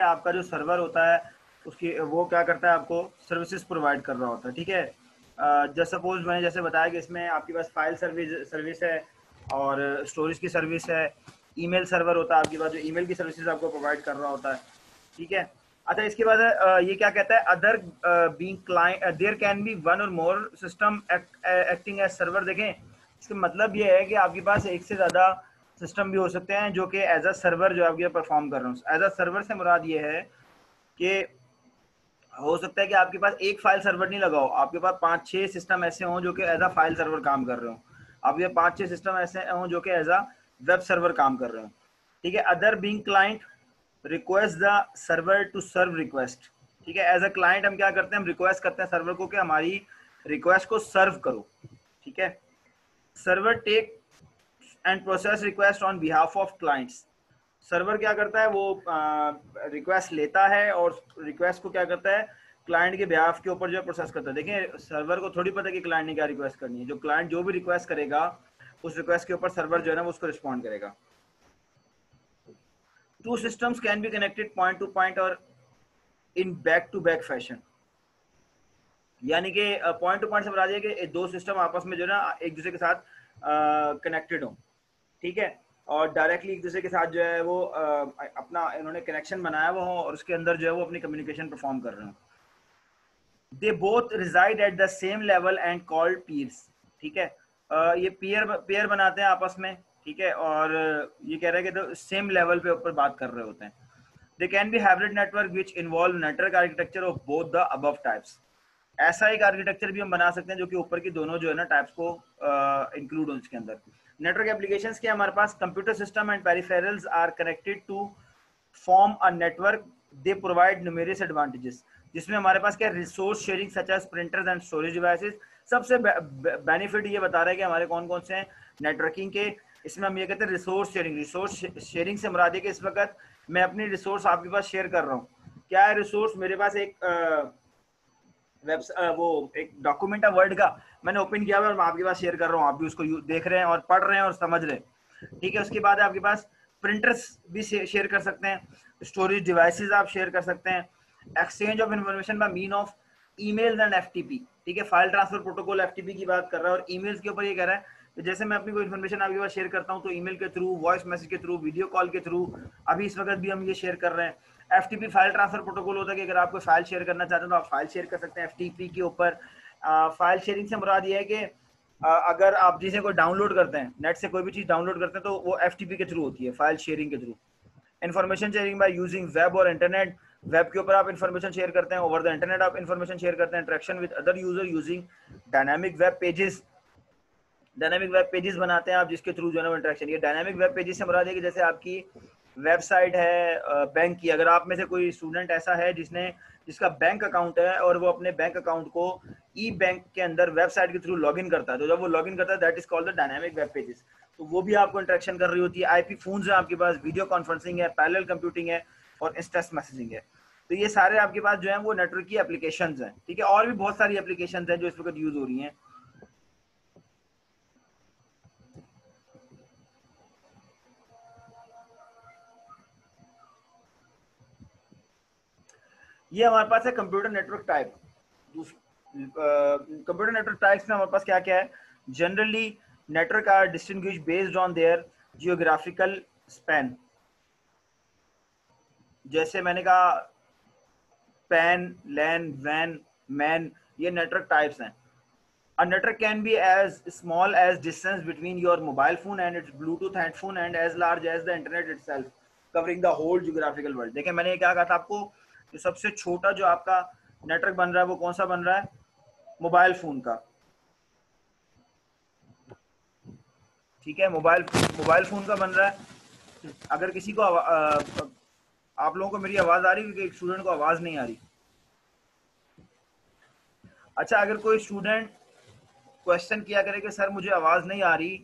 आपका जो सर्वर होता है उसकी वो क्या करता है, आपको सर्विसेज प्रोवाइड कर रहा होता है, ठीक है। जैसे सपोज मैंने जैसे बताया कि इसमें आपके पास फाइल सर्विस है और स्टोरेज की सर्विस है, ईमेल सर्वर होता है आपके पास जो ईमेल की सर्विसेज आपको प्रोवाइड कर रहा होता है, ठीक है। अच्छा, इसके बाद ये क्या कहता है, other being client there can be one or more system acting as server. देखें, इसका मतलब ये है कि आपके पास एक से ज़्यादा सिस्टम भी हो सकते हैं जो कि एज अ सर्वर जो आपके परफॉर्म कर रहे हो। एज अ सर्वर से मुराद ये है कि हो सकता है कि आपके पास एक फाइल सर्वर नहीं लगा हो, आपके पास 5-6 सिस्टम ऐसे हों जो कि एज अ फाइल सर्वर काम कर रहे हो, आपके 5-6 सिस्टम ऐसे हों जो कि एज अ वेब सर्वर काम कर रहे हो, ठीक है। Other being client request the server to serve request, ठीक है। एज अ क्लाइंट हम क्या करते हैं, हम रिक्वेस्ट करते हैं सर्वर को कि हमारी रिक्वेस्ट को सर्व करो, ठीक है। Server take and process request on behalf of clients. Server क्या करता है, वो रिक्वेस्ट लेता है और रिक्वेस्ट को क्या करता है, क्लाइंट के बिहाफ के ऊपर जो है प्रोसेस करता है। देखिए, सर्वर को थोड़ी पता है कि क्लाइंट ने क्या रिक्वेस्ट करनी है, जो क्लाइंट जो भी रिक्वेस्ट करेगा उस रिक्वेस्ट के ऊपर सर्वर जो है ना वो उसको रिस्पॉन्ड करेगा। Two systems can be connected point to point और in back to back fashion, यानी कि पॉइंट टू पॉइंट से बता दिया कि दो सिस्टम आपस में जो है ना एक दूसरे के साथ कनेक्टेड हो, ठीक है, और डायरेक्टली एक दूसरे के साथ जो है वो अपना इन्होंने कनेक्शन बनाया हुआ हो और उसके अंदर जो है वो अपनी कम्युनिकेशन परफॉर्म कर रहे हो। They both reside at the same level and called peers, ठीक है। ये पेयर बनाते हैं आपस में, ठीक है, और ये कह रहे हैं कि तो सेम लेवल पे ऊपर बात कर रहे होते हैं। They can be hybrid network which involve network architecture of both the above types. ऐसा एक आर्किटेक्चर भी हम बना सकते हैं जो कि ऊपर की दोनों जो है ना टाइप्स को इंक्लूड हो उसके अंदर। नेटवर्क एप्लीकेशंस के हमारे पास computer system and peripherals are connected to form a network. They provide numerous advantages, जिसमें हमारे पास क्या resource sharing such as printers and storage devices. सबसे बेनिफिट ये बता रहा है कि हमारे कौन कौन से हैं नेटवर्किंग के। इसमें हम ये कहते हैं रिसोर्स शेयरिंग। रिसोर्स शेयरिंग से मुराद है कि इस वक्त मैं अपनी रिसोर्स आपके पास शेयर कर रहा हूँ। क्या है रिसोर्स, मेरे पास एक वो एक डॉक्यूमेंट है वर्ड का, मैंने ओपन किया हुआ और मैं आपके पास शेयर कर रहा हूँ, आप भी उसको देख रहे हैं और पढ़ रहे हैं और समझ रहे हैं, ठीक है। उसके बाद आपके पास प्रिंटर्स भी शेयर कर सकते हैं, स्टोरेज डिवाइसेस आप शेयर कर सकते हैं, exchange of information bye mean of emails and FTP, ठीक है। फाइल ट्रांसफर प्रोटोकॉल एफटीपी की बात कर रहा है और ईमेल्स के ऊपर ये कह रहा है कि जैसे मैं अपनी कोई इन्फॉर्मेशन आपके पास शेयर करता हूँ तो ईमेल के थ्रू, वॉइस मैसेज के थ्रू, वीडियो कॉल के थ्रू, अभी इस वक्त भी हम ये शेयर कर रहे हैं। एफटीपी फाइल ट्रांसफर प्रोटोकॉल होता है कि अगर आप कोई फाइल शेयर करना चाहते हैं तो आप फाइल शेयर कर सकते हैं एफटीपी के ऊपर। फाइल शेयरिंग से मुराद ये है कि अगर आप जिसे कोई डाउनलोड करते हैं, नेट से कोई भी चीज़ डाउनलोड करते हैं तो वो एफटीपी के थ्रू होती है, फाइल शेयरिंग के through. Information sharing by using web और इंटरनेट। वेब के ऊपर आप इन्फॉर्मेशन शेयर करते हैं, ओवर द इंटरनेट आप इन्फॉर्मेशन शेयर करते हैं। Interaction with other user using dynamic web pages. Dynamic web pages बनाते हैं आप जिसके थ्रू जो है ना इंटरेक्शन। ये डायनामिक वेब पेजेस से मुराद है कि जैसे आपकी वेबसाइट है बैंक की, अगर आप में से कोई स्टूडेंट ऐसा है जिसका बैंक अकाउंट है और वो अपने बैंक अकाउंट को ई बैंक के अंदर वेबसाइट के थ्रू लॉगिन करता है, तो जब वो लॉगिन करता है that is called the dynamic web pages. तो वो भी आपको इंटरेक्शन कर रही होती है। आईपी फोन्स है आपके पास, वीडियो कॉन्फ्रेंसिंग है, पैरेलल कंप्यूटिंग है और इंस्टेंट मैसेजिंग है। तो ये सारे आपके पास जो है वो नेटवर्क की एप्लीकेशंस हैं, ठीक है। और भी बहुत सारी एप्लीकेशंस हैं जो इस वक्त यूज हो रही हैं। ये हमारे पास है computer network type. Computer network types में हमारे पास क्या क्या है, generally network are distinguish based on their geographical span. जैसे मैंने कहा पैन, लैन, वैन, मैन, ये नेटवर्क टाइप्स हैं। A network can be as small as distance between your mobile phone and its Bluetooth headphone and as large as the internet itself, covering the whole geographical world। देखिए मैंने क्या कहा था आपको, जो सबसे छोटा जो आपका नेटवर्क बन रहा है वो कौन सा बन रहा है, मोबाइल फोन का, ठीक है। मोबाइल फोन का बन रहा है। अगर किसी को आप लोगों को मेरी आवाज आ रही है, क्योंकि एक स्टूडेंट को आवाज नहीं आ रही। अच्छा, अगर कोई स्टूडेंट क्वेश्चन किया करे कि सर मुझे आवाज नहीं आ रही,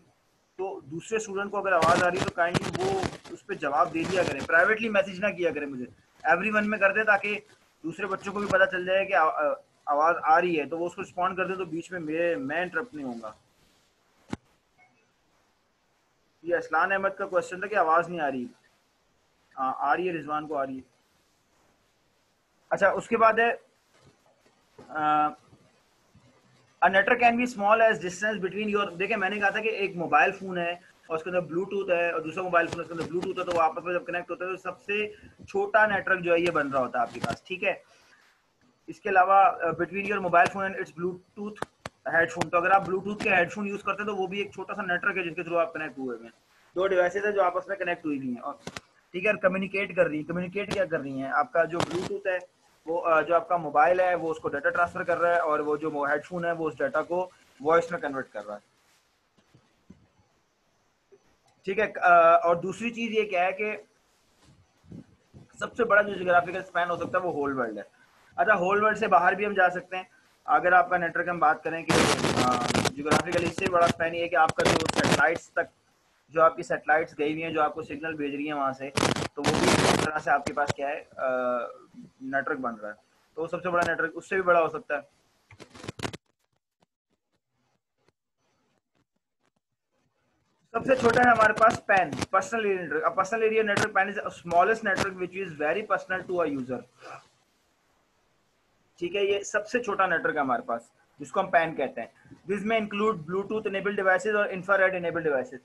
तो दूसरे स्टूडेंट को अगर आवाज आ रही है तो काइंडली वो उस पर जवाब दे दिया करें, प्राइवेटली मैसेज ना किया करें मुझे, एवरीवन में कर दे ताकि दूसरे बच्चों को भी पता चल जाए कि आवाज आ रही है, तो वो उसको रिस्पॉन्ड कर दे, तो बीच में मैं इंटरप्ट नहीं होऊंगा। ये असलान अहमद का क्वेश्चन था कि आवाज नहीं आ रही। हाँ आ रही है, रिजवान को आ रही है। अच्छा, उसके बाद है a network can be small as distance between your, देखिए मैंने कहा था कि एक मोबाइल फोन है और उसके अंदर ब्लूटूथ है और दूसरा मोबाइल फोन उसके अंदर ब्लूटूथ है, तो वो आपस में जब कनेक्ट होता है तो सबसे छोटा नेटवर्क जो है ये बन रहा होता है आपके पास, ठीक है। इसके अलावा between your mobile phone and it's Bluetooth headphone, तो अगर आप ब्लूटूथ के हेडफोन यूज करते हैं तो वो भी एक छोटा सा नेटवर्क है जिसके थ्रू आप कनेक्ट हुए हैं। दो डिवाइसेज है जो आपस में कनेक्ट हुई हुई हैं और ठीक है, कम्युनिकेट कर रही है। कम्युनिकेट क्या कर रही हैं, आपका जो ब्लूटूथ है वो जो आपका मोबाइल है वो उसको डाटा ट्रांसफर कर रहा है और वो जो हेडफोन है वो उस डाटा को वॉइस में कन्वर्ट कर रहा है, ठीक है। और दूसरी चीज ये क्या है कि सबसे बड़ा जो जियोग्राफिकल स्पैन हो सकता है वो होल वर्ल्ड है। अच्छा, होल वर्ल्ड से बाहर भी हम जा सकते हैं। अगर आपका नेटवर्क हम बात करें कि जियोग्राफिकली इससे बड़ा स्पैन ये है कि आपका जो सैटेलाइट्स तक, जो आपकी सैटेलाइट्स गई हुई हैं जो आपको सिग्नल भेज रही हैं वहां से, तो वो भी इस तरह से आपके पास क्या है नेटवर्क बन रहा है, तो सबसे बड़ा नेटवर्क उससे भी बड़ा हो सकता है। सबसे छोटा है हमारे पास PAN, personal area network. Personal area network PAN is smallest network which is very personal to a user, ठीक है। ये सबसे छोटा नेटवर्क है हमारे पास जिसको हम पैन कहते हैं। दिस में इंक्लूड ब्लूटूथ इनेबल्ड डिवाइसेज और इंफ्रारेड इनेबल्ड डिवाइसेज।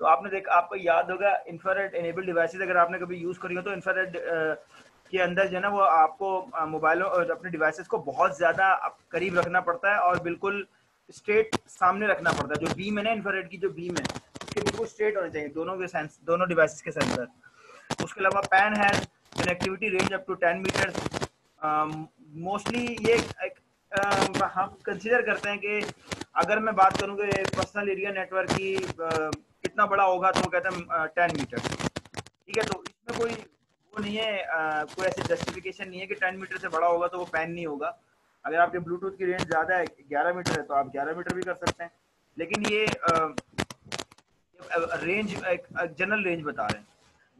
तो आपने देखा, आपको याद होगा इंफ्रारेड इनेबल्ड डिवाइसेज अगर आपने कभी यूज करी हो तो इंफ्रारेड के अंदर जो है ना वो आपको मोबाइलों और अपने डिवाइसेस को बहुत ज्यादा करीब रखना पड़ता है और बिल्कुल स्ट्रेट सामने रखना पड़ता है। जो बीम है ना इंफ्रारेड की, जो बीम है उसके बिल्कुल स्ट्रेट होने चाहिए दोनों के सेंस, दोनों डिवाइसेस के सेंसर। उसके अलावा PAN has connectivity range up to 10 metre. Mostly ये हम कंसिडर करते हैं कि अगर मैं बात करूँ कि पर्सनल एरिया नेटवर्क की कितना बड़ा होगा तो वो कहते हैं 10 मीटर, ठीक है। तो इसमें कोई वो नहीं है, कोई ऐसी जस्टिफिकेशन नहीं है कि 10 मीटर से बड़ा होगा तो वो पैन नहीं होगा। अगर आपके ब्लूटूथ की रेंज ज़्यादा है, 11 मीटर है, तो आप 11 मीटर भी कर सकते हैं, लेकिन ये रेंज एक जनरल रेंज बता रहे हैं।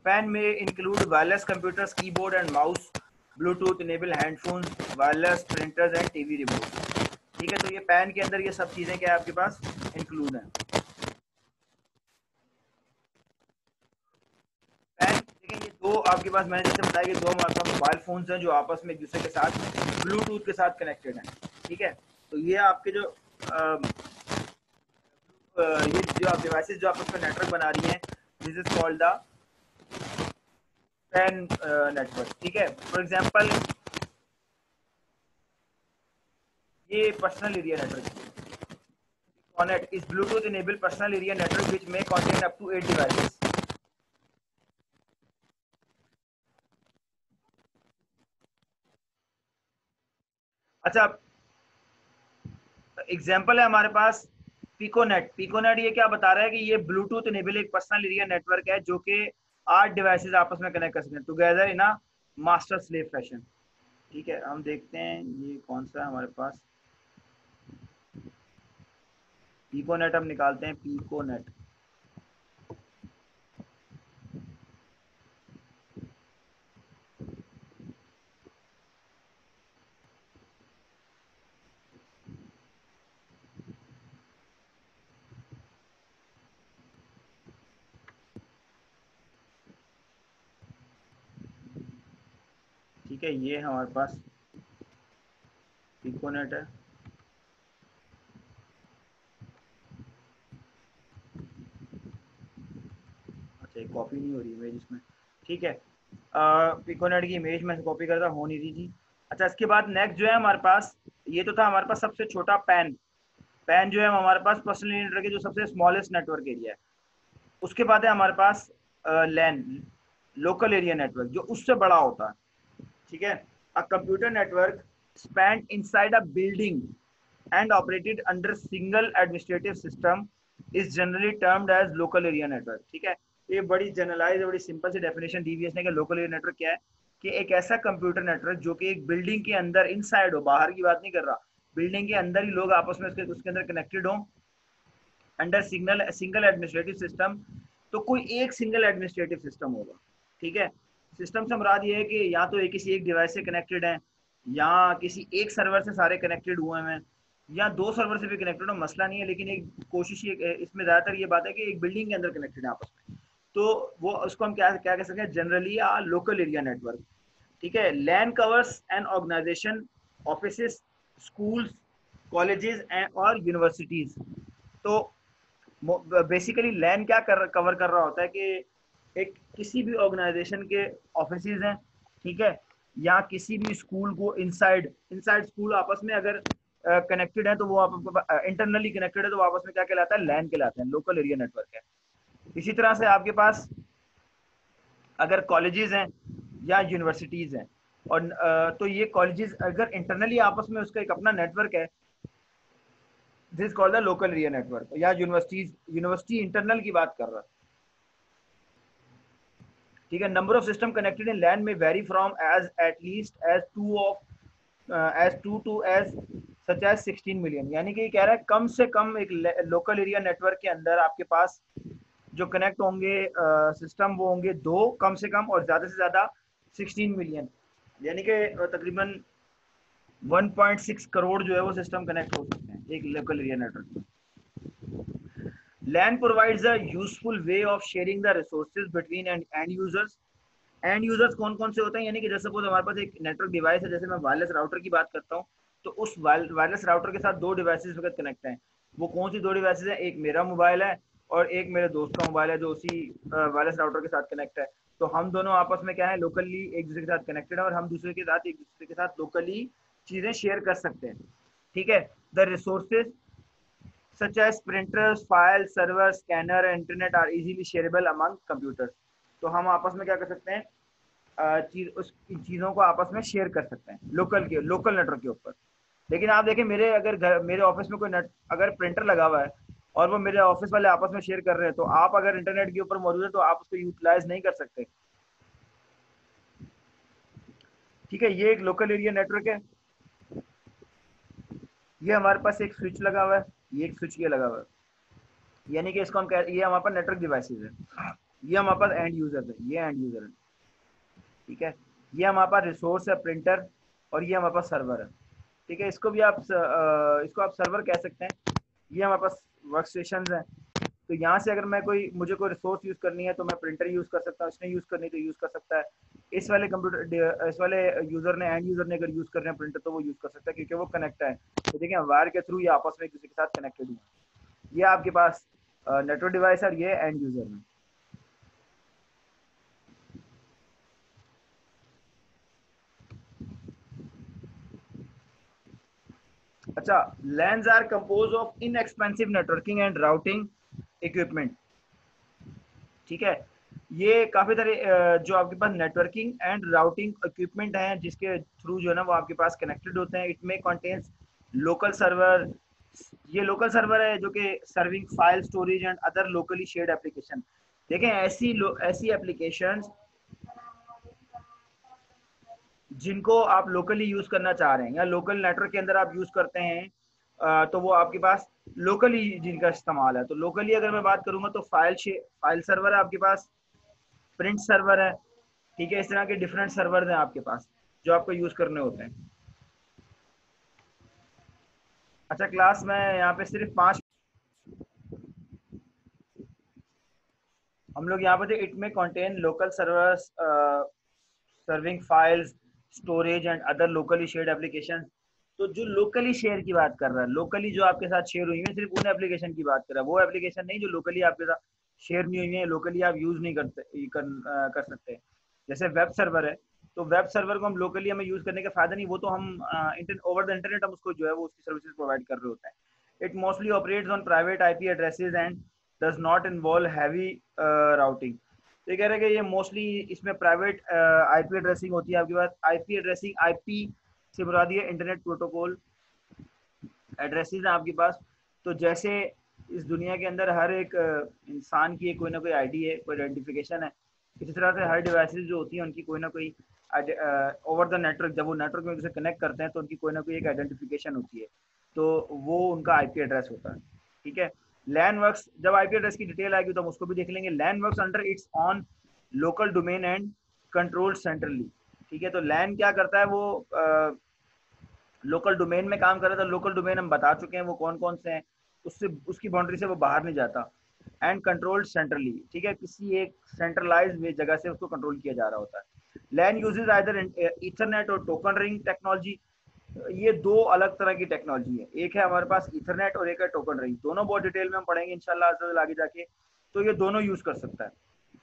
पैन में include wireless computers, keyboard and mouse, Bluetooth enable headphones, wireless printers and TV remote, ठीक है। तो ये पैन के अंदर ये सब चीज़ें क्या है आपके पास इंक्लूड हैं। पैन देखिए, ये दो आपके पास, मैंने जैसे बताया कि दो हमारे पास मोबाइल फोन्स हैं जो आपस में एक दूसरे के साथ ब्लूटूथ के साथ कनेक्टेड हैं, ठीक है। तो ये आपके जो ये जो आप डिवाइसेस जो आपस में नेटवर्क बना रही हैं, this is called the pan network, ठीक है। फॉर एग्जांपल ये personal area network, Connect is Bluetooth enabled personal area network which may contain up to 8 devices. अच्छा, एग्जांपल है हमारे पास पिकोनेट। पिकोनेट ये क्या बता रहा है कि ये ब्लूटूथ इनेबल एक पर्सनल एरिया नेटवर्क है जो कि 8 डिवाइसेस आपस में कनेक्ट कर सकते हैं together in a master slave fashion, ठीक है। हम देखते हैं ये कौन सा है हमारे पास। पिकोनेट हम निकालते हैं, पिकोनेट, ठीक है। ये हमारे पास पिकोनेट है। अच्छा, कॉपी नहीं हो रही इमेज इसमें, ठीक है। पिकोनेट की इमेज में कॉपी करता हो नहीं रही थी। अच्छा, इसके बाद नेक्स्ट जो है हमारे पास, ये तो था हमारे पास सबसे छोटा पैन। पैन जो है हमारे पास पर्सनल यूनिट के जो सबसे स्मॉलेस्ट नेटवर्क एरिया है। उसके बाद है हमारे पास लैन, लोकल एरिया नेटवर्क, जो उससे बड़ा होता है, ठीक है। A computer network span inside a building and operated under single administrative system is generally termed as local area network, ठीक है। ये बड़ी जनरलाइज, बड़ी सिंपल सी डेफिनेशन दी हुई है इसने कि लोकल एरिया नेटवर्क क्या है, कि एक ऐसा कंप्यूटर नेटवर्क जो कि एक बिल्डिंग के अंदर इनसाइड हो, बाहर की बात नहीं कर रहा, बिल्डिंग के अंदर ही लोग आपस में उसके अंदर कनेक्टेड हो अंडर सिंगल एडमिनिस्ट्रेटिव सिस्टम। तो कोई एक सिंगल एडमिनिस्ट्रेटिव सिस्टम होगा, ठीक है। सिस्टम से मुराद ये है कि या तो एक किसी एक डिवाइस से कनेक्टेड है, या किसी एक सर्वर से सारे कनेक्टेड हुए हैं, या दो सर्वर से भी कनेक्टेड हो, मसला नहीं है। लेकिन एक कोशिश ये इसमें ज़्यादातर ये बात है कि एक बिल्डिंग के अंदर कनेक्टेड है आपस में, तो वो उसको हम क्या क्या कह सकते हैं, जनरली या लोकल एरिया नेटवर्क। ठीक है। LAN covers an organisation, offices, schools, colleges और यूनिवर्सिटीज। तो बेसिकली लैन क्या कवर कर रहा होता है कि एक किसी भी ऑर्गेनाइजेशन के ऑफिसेज हैं, ठीक है, या किसी भी स्कूल को इनसाइड इनसाइड स्कूल आपस में अगर कनेक्टेड है तो वो आपको इंटरनली कनेक्टेड है तो वो आपस में क्या कहलाता है, लैन कहलाते हैं, लोकल एरिया नेटवर्क है। इसी तरह से आपके पास अगर कॉलेजेस हैं या यूनिवर्सिटीज हैं और तो ये कॉलेजेस अगर इंटरनली आपस में उसका एक अपना नेटवर्क है, this called the local area network. या यूनिवर्सिटी इंटरनल की बात कर रहा है, ठीक है। Number of system connected in LAN में vary from as at least as two to as such as 16 million. यानी कि कह रहा है कम से कम एक लोकल एरिया नेटवर्क के अंदर आपके पास जो कनेक्ट होंगे सिस्टम वो होंगे 2 कम से कम, और ज्यादा से ज्यादा 16 मिलियन, यानी कि तकरीबन 1.6 करोड़ जो है वो सिस्टम कनेक्ट हो सकते हैं एक लोकल एरिया नेटवर्क में। LAN provides a useful way of sharing the resources between end users। And users कौन कौन से होते हैं, यानी कि जैसे सपोज हमारे पास एक नेटवर्क डिवाइस है, जैसे मैं वायरलेस राउटर की बात करता हूँ, तो उस वायरलेस राउटर के साथ 2 डिवाइसेस वगैरह कनेक्ट हैं। वो कौन सी 2 डिवाइसेस हैं, एक मेरा मोबाइल है और एक मेरे दोस्त का मोबाइल है जो उसी वायरलेस राउटर के साथ कनेक्ट है। तो हम दोनों आपस में क्या है, लोकली एक दूसरे के साथ कनेक्टेड है और हम दूसरे के साथ एक दूसरे के साथ लोकली चीजें शेयर कर सकते हैं, ठीक है। The resources such as printers, file, server, scanner and internet are easily shareable among computers। तो हम आपस में क्या कर सकते हैं, इन चीजों को आपस में शेयर कर सकते हैं लोकल नेटवर्क के ऊपर। लेकिन आप देखें मेरे अगर मेरे ऑफिस में कोई अगर प्रिंटर लगा हुआ है और वो मेरे ऑफिस वाले आपस में शेयर कर रहे हैं, तो आप अगर इंटरनेट के ऊपर मौजूद है तो आप उसको यूटिलाइज नहीं कर सकते, ठीक है। ये एक लोकल एरिया नेटवर्क है। ये हमारे पास एक स्विच लगा हुआ है, ये एक स्विच ये लगा हुआ है, यानी कि इसको हम ये हमारे पास नेटवर्क डिवाइसेस है, ये हमारे पास एंड यूजर है, ये एंड यूजर है, ठीक है। ये हमारे पास रिसोर्स है प्रिंटर और ये हमारे पास सर्वर है, ठीक है। इसको आप सर्वर कह सकते हैं। ये हमारे पास वर्क स्टेशन है, तो यहाँ से अगर मुझे कोई रिसोर्स यूज करनी है तो मैं प्रिंटर यूज कर सकता हूँ, इसने यूज करनी तो यूज कर सकता है। इस वाले यूजर ने एंड यूजर ने अगर यूज कर रहे हैं प्रिंटर तो वो यूज कर सकता है क्योंकि वो कनेक्ट है। तो देखिए वायर के थ्रू ये आपस में एक दूसरे के साथ कनेक्टेड हुए। ये आपके पास नेटवर्क डिवाइस और ये एंड यूजर में। अच्छा, LANs are compose of inexpensive networking and routing equipment, ठीक है। ये काफी सारे जो आपके पास नेटवर्किंग एंड राउटिंग इक्विपमेंट हैं जिसके थ्रू जो है ना वो आपके पास कनेक्टेड होते हैं। इट में कंटेन्स लोकल सर्वर। ये लोकल सर्वर है जो कि serving file storage and other locally shared application. देखें ऐसी एप्लीकेशंस जिनको आप लोकली यूज करना चाह रहे हैं या लोकल नेटवर्क के अंदर आप यूज करते हैं, तो वो आपके पास लोकली जिनका इस्तेमाल है। तो लोकली अगर मैं बात करूंगा तो फाइल सर्वर है आपके पास, प्रिंट सर्वर है, ठीक है। इस तरह के डिफरेंट सर्वर हैं आपके पास जो आपको यूज करने होते हैं। अच्छा क्लास में यहाँ पे सिर्फ 5 हम लोग यहाँ पे थे। इट में contain local servers serving files storage and other locally shared application. तो जो लोकली शेयर की बात कर रहा है, लोकली जो आपके साथ शेयर हुई है, सिर्फ उन एप्लीकेशन की बात कर रहा है, वो एप्लीकेशन नहीं जो लोकली आपके साथ शेयर नहीं हुई है, लोकली आप यूज नहीं कर सकते। जैसे वेब सर्वर है, तो वेब सर्वर को हम लोकली हमें यूज करने का फायदा नहीं, वो तो हम ओवर द इंटरनेट हम उसको जो है वो उसकी सर्विसेज प्रोवाइड कर रहे होते हैं। It mostly operates on private IP addresses and does not involve heavy routing. तो ये कह रहे हैं कि ये मोस्टली इसमें प्राइवेट आईपी एड्रेसिंग होती है आपके पास। आईपी एड्रेसिंग, आईपी से मुराद है इंटरनेट प्रोटोकॉल एड्रेसेस हैं आपके पास। तो जैसे इस दुनिया के अंदर हर एक इंसान की कोई ना कोई आईडी है, कोई आइडेंटिफिकेशन है, इसी तरह से हर डिवाइसेस जो होती है उनकी कोई ना कोई ओवर द नेटवर्क जब वो नेटवर्क में से कनेक्ट करते हैं तो उनकी कोई ना कोई एक आइडेंटिफिकेशन होती है, तो वो उनका आईपी एड्रेस होता है, ठीक है। लैन वर्क्स, जब आईपी एड्रेस की डिटेल आएगी तो हम उसको भी देख लेंगे। LAN works under its on local domain and control centrally, ठीक है। तो लैन क्या करता है, वो लोकल डोमेन में काम कर रहा था। लोकल डोमेन हम बता चुके हैं वो कौन कौन से हैं, उससे उसकी बाउंड्री से वो बाहर नहीं जाता। एंड कंट्रोल्ड सेंट्रली, ठीक है, किसी एक सेंट्रलाइज जगह से उसको कंट्रोल किया जा रहा होता है। लैन यूजेस आइदर ईथरनेट और टोकन रिंग टेक्नोलॉजी। ये दो अलग तरह की टेक्नोलॉजी है, एक है हमारे पास ईथरनेट और एक है टोकन रिंग। दोनों बहुत डिटेल में हम पढ़ेंगे इंशाल्लाह आगे जाके। तो ये दोनों यूज कर सकता है,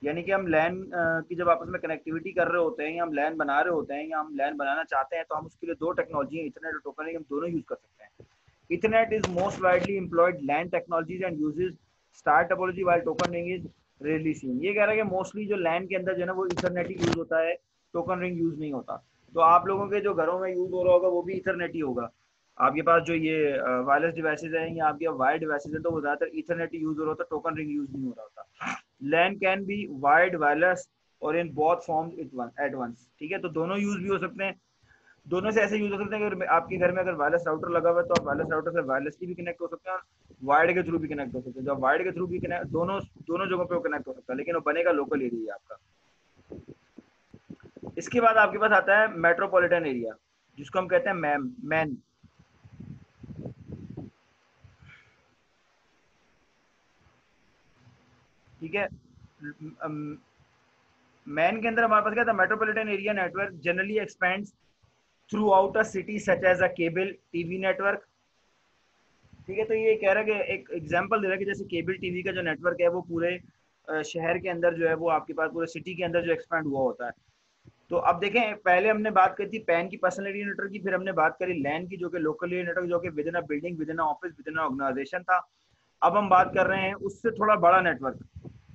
यानी कि हम लैन की जब आपस में कनेक्टिविटी कर रहे होते हैं या हम लैन बना रहे होते हैं या हम लैन बनाना चाहते हैं, तो हम उसके लिए दो टेक्नोलॉजी है, ईथरनेट और टोकन रिंग, हम दोनों यूज कर सकते हैं। Ethernet is most widely employed LAN technologies and uses star topology while token ring is rarely seen। ये कह रहा है कि मोस्टली जो LAN के अंदर जो है ना वो Ethernet ही यूज होता है, टोकन रिंग यूज नहीं होता। तो आप लोगों के जो घरों में यूज हो रहा होगा वो भी Ethernet ही होगा। आपके पास जो ये वायरलेस डिवाइसेज हैं या आपके वायर्ड डिवाइसेज हैं तो वो ज्यादातर Ethernet ही यूज हो रहा होता है, टोकन रिंग यूज नहीं हो रहा होता। LAN can be wired, wireless और in both forms at once. ठीक है, तो दोनों यूज भी हो सकते हैं। दोनों से ऐसे यूज हो सकते हैं कि आपके घर में अगर वायरलेस राउटर लगा हुआ है तो आप वायरलेस राउटर से वायरलेसली भी कनेक्ट हो सकते हैं और वायर्ड के थ्रू भी कनेक्ट हो सकते हैं। जब वायर्ड के थ्रू भी कनेक्ट, दोनों दोनों जगहों पे वो कनेक्ट हो सकता है, लेकिन वो बनेगा लोकल एरिया आपका। इसके बाद आपके पास आता है मेट्रोपॉलिटन एरिया, जिसको हम कहते हैं मैन। ठीक है, मैन के अंदर हमारे पास क्या था, metropolitan area network generally expands throughout a city such as a cable TV network. ठीक है, तो ये कह रहा है कि एक एग्जांपल दे रहा है कि जैसे केबल टीवी का जो नेटवर्क है वो पूरे शहर के अंदर जो है वो आपके पास पूरे सिटी के अंदर जो एक्सपैंड हुआ होता है। तो अब देखें, पहले हमने बात करी थी पैन की, पर्सनल एरिया नेटवर्क की, फिर हमने बात करी लैन की जो कि लोकल एरिया नेटवर्क, जो कि within a building, within a office, within a organisation था। अब हम बात कर रहे हैं उससे थोड़ा बड़ा नेटवर्क,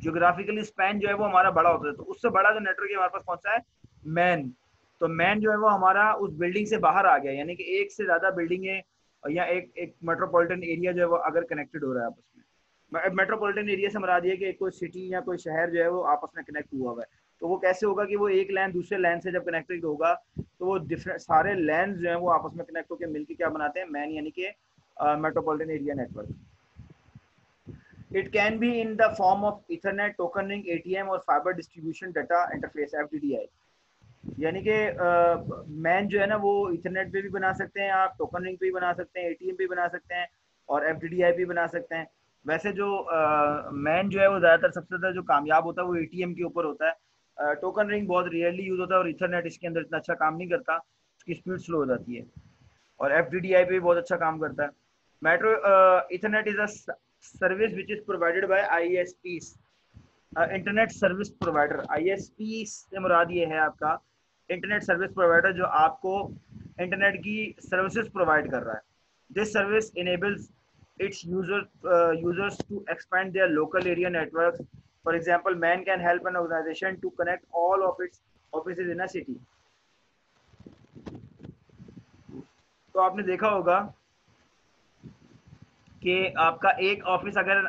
जियोग्राफिकली स्पैन जो है वो हमारा बड़ा होता है। तो उससे बड़ा जो नेटवर्क है हमारे पास कौन सा है, मैन। तो मैन जो है वो हमारा उस बिल्डिंग से बाहर आ गया, यानी कि एक से ज्यादा बिल्डिंग है या एक एक मेट्रोपॉलिटन एरिया जो है वो अगर कनेक्टेड हो रहा है आपस में। मेट्रोपॉलिटन एरिया से मरा दिया कि कोई सिटी या कोई शहर जो है वो आपस में कनेक्ट हुआ हुआ है। तो वो कैसे होगा कि वो एक लैन दूसरे लैन से जब कनेक्टेड होगा तो वो डिफरेंट सारे लैन जो है वो आपस में कनेक्ट होकर मिलकर क्या बनाते हैं, मैन, यानी कि metropolitan area network. It can be in the form of Ethernet, token ring, ATM और fibre distribution data interface FDDI। यानी कि मैन जो है ना वो इथरनेट पे भी बना सकते हैं आप, टोकन रिंग पे भी बना सकते हैं, एटीएम पे भी बना सकते हैं और FDDI पे बना सकते हैं। वैसे जो मैन जो है वो ज़्यादातर सबसे ज़्यादा जो कामयाब होता है वो एटीएम के ऊपर होता है। टोकन रिंग बहुत रियरली यूज होता है और इथरनेट इसके अंदर इतना अच्छा काम नहीं करता, उसकी स्पीड स्लो हो जाती है। और FDDI पे भी बहुत अच्छा काम करता है। Metro Ethernet is a service which is provided by ISPs, internet service provider. ISP से मुराद ये है आपका इंटरनेट सर्विस प्रोवाइडर, जो आपको इंटरनेट की सर्विसेज प्रोवाइड कर रहा है। This service enables its users to expand their local area networks. For example, man can help an organization to connect all of its offices in a city। तो आपने देखा होगा कि आपका एक ऑफिस अगर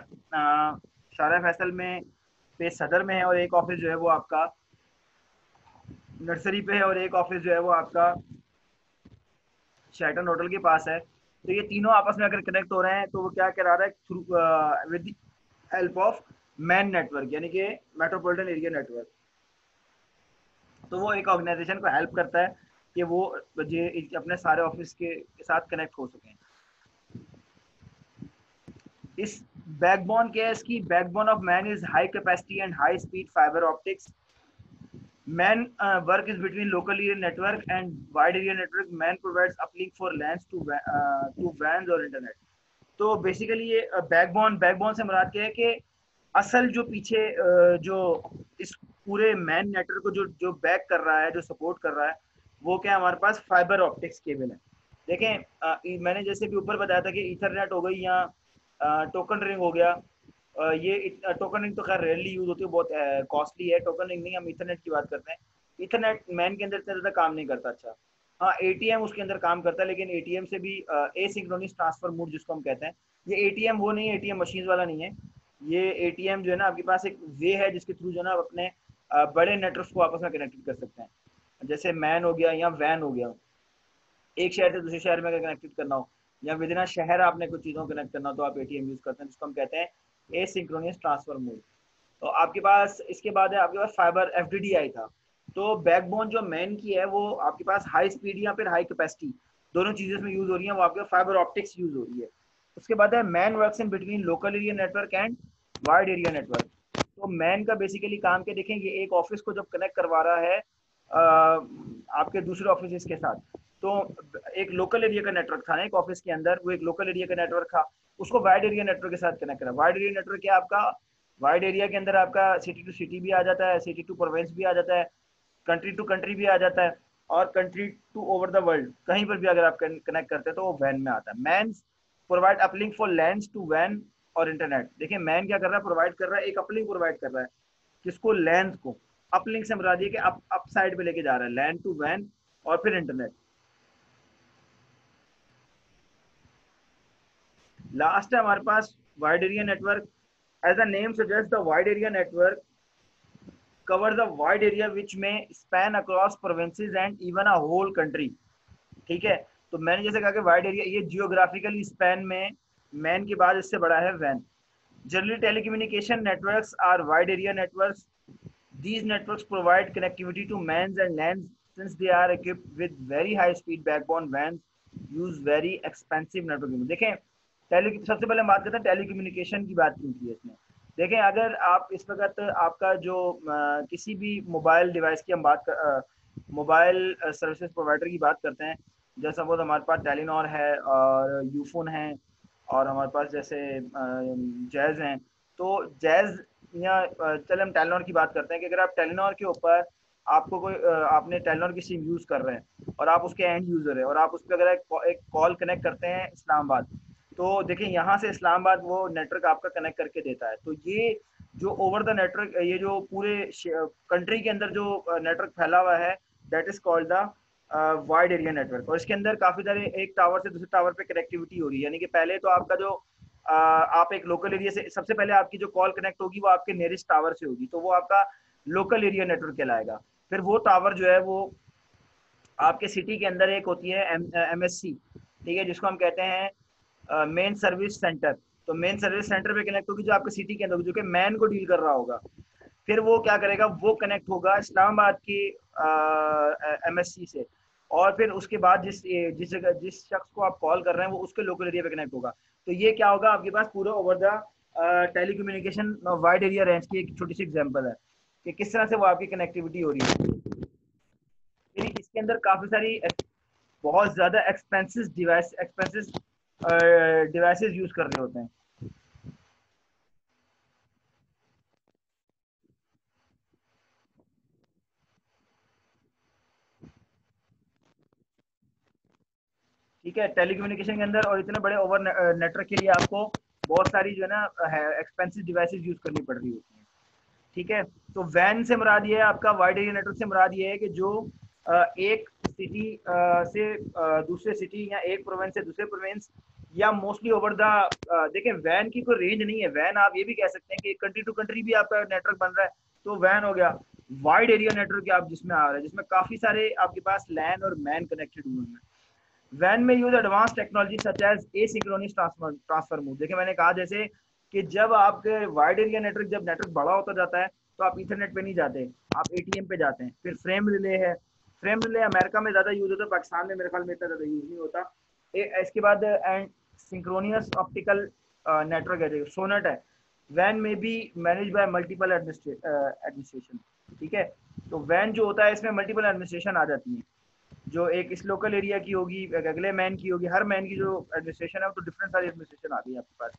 शारा फैसल में पे सदर में है और एक ऑफिस जो है वो आपका नर्सरी पे है और एक ऑफिस जो है वो आपका शेल्टन होटल के पास है, तो ये तीनों आपस में अगर कनेक्ट हो रहे हैं तो वो क्या करा रहा है, through with help of man network, यानी कि मेट्रोपॉलिटन एरिया नेटवर्क। तो वो एक ऑर्गेनाइजेशन को हेल्प करता है कि वो ये अपने सारे ऑफिस के साथ कनेक्ट हो सकें। इस बैकबोन क्या है, इसकी backbone of MAN is high capacity and high speed fibre optics. MAN work is between local area network and wide area network. MAN provides uplink for LANs to WANs और internet. तो basically ये backbone, backbone से मुराद क्या है कि असल जो पीछे जो इस पूरे मैन नेटवर्क को जो जो बैक कर रहा है, जो सपोर्ट कर रहा है, वो क्या हमारे पास फाइबर ऑप्टिक्स केबल है। देखें मैंने जैसे भी ऊपर बताया था कि ईथरनेट हो गई या टोकन रिंग हो गया। ये टोकन रिंग तो खैर रेयरली यूज होती है, बहुत कॉस्टली है। टोकन रिंग नहीं, हम इथरनेट की बात करते हैं। इथरनेट मैन के अंदर इतना ज़्यादा काम नहीं करता। अच्छा हाँ, एटीएम उसके अंदर काम करता है, लेकिन एटीएम से भी एसिंक्रोनस ट्रांसफर मोड जिसको हम कहते हैं, ये एटीएम वो नहीं है, एटीएम मशीन वाला नहीं है। ये एटीएम जो है ना आपके पास एक वे है जिसके थ्रू जो है ना आप अपने बड़े नेटवर्क को आपस में कनेक्टेड कर सकते हैं। जैसे मैन हो गया या वैन हो गया, एक शहर से दूसरे शहर में अगर कनेक्टेड करना हो या विद इन शहर आपने कुछ चीज़ों को कनेक्ट करना हो तो आप एटीएम यूज करते हैं, जिसको हम कहते हैं एसिंक्रोनस ट्रांसफर मोड। तो आपके पास इसके बाद है आपके पास फाइबर FDDI था। तो बैकबोन जो मैन की है वो आपके पास हाई स्पीड या फिर हाई कैपेसिटी दोनों चीजें इसमें यूज हो रही हैं, वो आपके फाइबर ऑप्टिक्स यूज हो रही है। उसके बाद है man works in between local area network and wide area network. तो मैन का बेसिकली काम क्या, देखें ये एक ऑफिस को जब कनेक्ट करवा रहा है आपके दूसरे ऑफिस के साथ। तो एक लोकल एरिया का नेटवर्क था ना एक ऑफिस के अंदर, वो एक लोकल एरिया का नेटवर्क था, उसको वाइड एरिया नेटवर्क के साथ कनेक्ट करा। वाइड एरिया नेटवर्क क्या आपका, वाइड एरिया के अंदर आपका सिटी टू सिटी भी आ जाता है, सिटी टू प्रोविंस भी आ जाता है, कंट्री टू कंट्री भी आ जाता है, और country to over the world कहीं पर भी अगर आप कनेक्ट करते हैं तो वो वैन में आता है। MAN provide uplink for LAN to वैन और इंटरनेट। देखिए मैन क्या कर रहा है, प्रोवाइड कर रहा है, एक अपलिंक प्रोवाइड कर रहा है किसको, लैंड को। अपलिंक से मुराद ये कि अप साइड पे लेके जा रहा है, लैंड टू वैन और फिर इंटरनेट। लास्ट है हमारे पास wide area network. As a name suggest the wide area network cover the wide area which may span across provinces and even a whole country। ठीक है, तो मैंने जैसे कहा कि वाइड एरिया, ये जियोग्राफिकली स्पैन में मैन के बाद इससे बड़ा है वैन। Generally telecommunication networks are wide area networks. These networks provide connectivity to mans and lands since they are equipped with very high speed backbone vans use very expensive networking। देखें सबसे पहले हम बात करते हैं टेलीकम्युनिकेशन की, बात क्यों की है इसमें। देखें अगर आप इस वक्त आपका जो किसी भी मोबाइल डिवाइस की हम बात कर, मोबाइल सर्विसेज प्रोवाइडर की बात करते हैं, जैसा वो हमारे पास टेलीनॉर है और यूफोन है और हमारे पास जैसे जैज़ हैं। तो जैज़ या चल हम टेलीनॉर की बात करते हैं कि अगर आप टेलीनॉर के ऊपर आपको कोई आपने टेलीनॉर की सिम यूज़ कर रहे हैं और आप उसके एंड यूज़र है और आप उस पर अगर एक कॉल कनेक्ट करते हैं इस्लामाबाद, तो देखिए यहाँ से इस्लामाबाद वो नेटवर्क आपका कनेक्ट करके देता है। तो ये जो ओवर द नेटवर्क, ये जो पूरे कंट्री के अंदर जो नेटवर्क फैला हुआ है, that is called the wide area network. और इसके अंदर काफी सारे एक टावर से दूसरे टावर पे कनेक्टिविटी हो रही है, यानी कि पहले तो आपका जो आप एक लोकल एरिया से सबसे पहले आपकी जो कॉल कनेक्ट होगी वो आपके नियरेस्ट टावर से होगी, तो वो आपका लोकल एरिया नेटवर्क कहलाएगा। फिर वो टावर जो है वो आपके सिटी के अंदर एक होती है MSC, ठीक है, जिसको हम कहते हैं मेन सर्विस सेंटर। तो मेन सर्विस सेंटर पे कनेक्ट होगी जो आपके सिटी के अंदर होगी, जो कि मैन को डील कर रहा होगा। फिर वो क्या करेगा, वो कनेक्ट होगा इस्लामाबाद की MSC से, और फिर उसके बाद जिस जिस जगह जिस शख्स को आप कॉल कर रहे हैं वो उसके लोकल एरिया पे कनेक्ट होगा। तो ये क्या होगा, आपके पास पूरा over the telecommunication wide area range की एक छोटी सी एग्जांपल है कि किस तरह से वो आपकी कनेक्टिविटी हो रही है। फिर इसके अंदर काफी सारी बहुत ज्यादा एक्सपेंसिव डिवाइसेस यूज कर रहे होते हैं। ठीक है, टेलीकम्युनिकेशन के अंदर और इतने बड़े ओवर नेटवर्क के लिए आपको बहुत सारी जो है ना एक्सपेंसिव डिवाइसेस यूज करनी पड़ रही होती हैं। ठीक है, तो वैन से मुराद ये है, आपका वाइड एरिया नेटवर्क से मुराद ये है कि जो एक सिटी से दूसरे सिटी या एक प्रोविंस से दूसरे प्रोविंस या मोस्टली ओवर द देखें वैन की कोई रेंज नहीं है। वैन आप ये भी कह सकते हैं कि कंट्री टू कंट्री भी आपका नेटवर्क बन रहा है, तो वैन हो गया। वाइड एरिया नेटवर्क आप जिसमें आ रहा है, जिसमें काफी सारे आपके पास लैन और मैन कनेक्टेड हुए हैं। वैन में use advance technology such as asynchronous transfer mode. देखिए मैंने कहा जैसे कि जब आपके वाइड एरिया नेटवर्क, जब नेटवर्क बड़ा होता जाता है तो आप इथरनेट पे नहीं जाते, आप ATM पे जाते हैं। फिर फ्रेम रिले है, फ्रेम रिले अमेरिका में ज्यादा यूज होता है, पाकिस्तान में मेरे ख्याल में इतना ज्यादा यूज नहीं होता। इसके बाद एंड सिंक्रोनियस ऑप्टिकल नेटवर्क है, सोनेट है। वैन में भी मैनेज बाय मल्टीपल एडमिनिस्ट्रेशन। ठीक है, तो वैन जो होता है इसमें मल्टीपल एडमिनिस्ट्रेशन आ जाती है, जो एक इस लोकल एरिया की होगी, एक अगले मैन की होगी, हर मैन की जो एडमिनिस्ट्रेशन है वो तो डिफरेंट सारी एडमिनिस्ट्रेशन आ गई है आपके पास।